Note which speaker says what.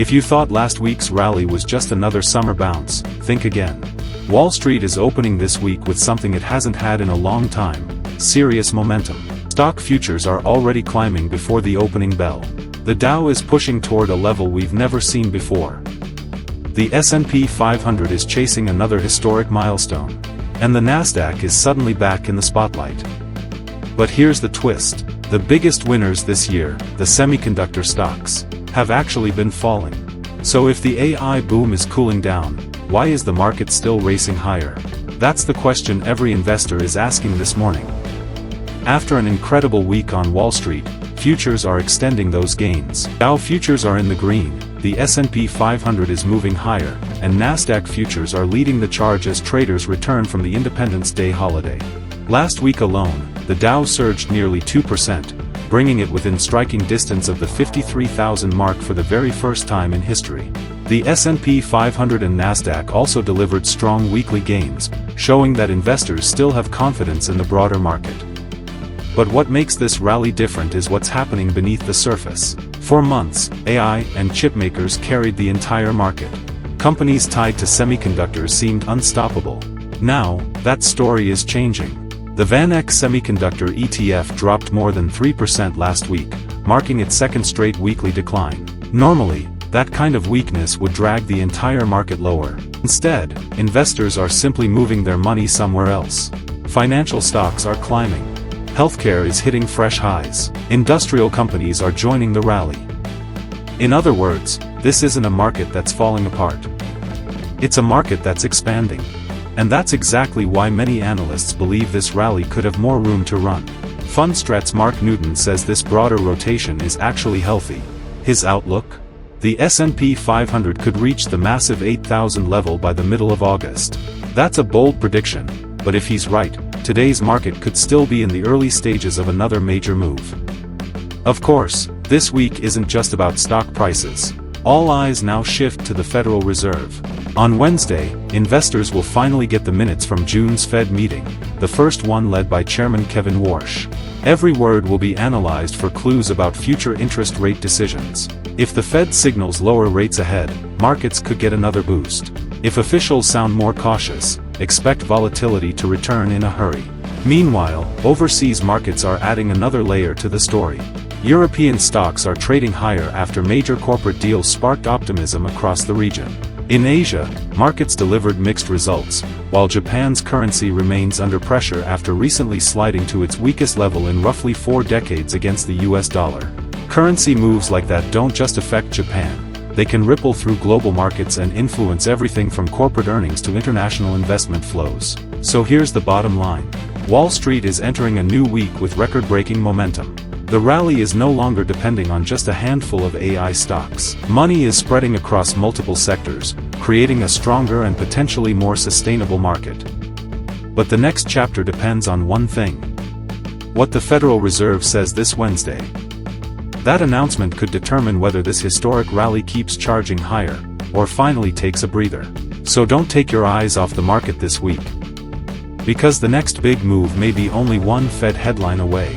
Speaker 1: If you thought last week's rally was just another summer bounce, think again. Wall Street is opening this week with something it hasn't had in a long time: serious momentum. Stock futures are already climbing before the opening bell. The Dow is pushing toward a level we've never seen before. The S&P 500 is chasing another historic milestone. And the Nasdaq is suddenly back in the spotlight. But here's the twist. The biggest winners this year, the semiconductor stocks, have actually been falling. So if the AI boom is cooling down, why is the market still racing higher? That's the question every investor is asking this morning. After an incredible week on Wall Street, futures are extending those gains. Dow futures are in the green, the S&P 500 is moving higher, and Nasdaq futures are leading the charge as traders return from the Independence Day holiday. Last week alone, the Dow surged nearly 2%, bringing it within striking distance of the 53,000 mark for the very first time in history. The S&P 500 and Nasdaq also delivered strong weekly gains, showing that investors still have confidence in the broader market. But what makes this rally different is what's happening beneath the surface. For months, AI and chipmakers carried the entire market. Companies tied to semiconductors seemed unstoppable. Now, that story is changing. The VanEck Semiconductor ETF dropped more than 3% last week, marking its second straight weekly decline. Normally, that kind of weakness would drag the entire market lower. Instead, investors are simply moving their money somewhere else. Financial stocks are climbing. Healthcare is hitting fresh highs. Industrial companies are joining the rally. In other words, this isn't a market that's falling apart. It's a market that's expanding. And that's exactly why many analysts believe this rally could have more room to run. Fundstrat's Mark Newton says this broader rotation is actually healthy. His outlook? The S&P 500 could reach the massive 8,000 level by the middle of August. That's a bold prediction, but if he's right, today's market could still be in the early stages of another major move. Of course, this week isn't just about stock prices. All eyes now shift to the Federal Reserve. On Wednesday, investors will finally get the minutes from June's Fed meeting, the first one led by Chairman Kevin Warsh. Every word will be analyzed for clues about future interest rate decisions. If the Fed signals lower rates ahead, markets could get another boost. If officials sound more cautious, expect volatility to return in a hurry. Meanwhile, overseas markets are adding another layer to the story. European stocks are trading higher after major corporate deals sparked optimism across the region. In Asia, markets delivered mixed results, while Japan's currency remains under pressure after recently sliding to its weakest level in roughly 4 decades against the US dollar. Currency moves like that don't just affect Japan. They can ripple through global markets and influence everything from corporate earnings to international investment flows. So here's the bottom line. Wall Street is entering a new week with record-breaking momentum. The rally is no longer depending on just a handful of AI stocks. Money is spreading across multiple sectors, creating a stronger and potentially more sustainable market. But the next chapter depends on one thing: what the Federal Reserve says this Wednesday. That announcement could determine whether this historic rally keeps charging higher, or finally takes a breather. So don't take your eyes off the market this week, because the next big move may be only one Fed headline away.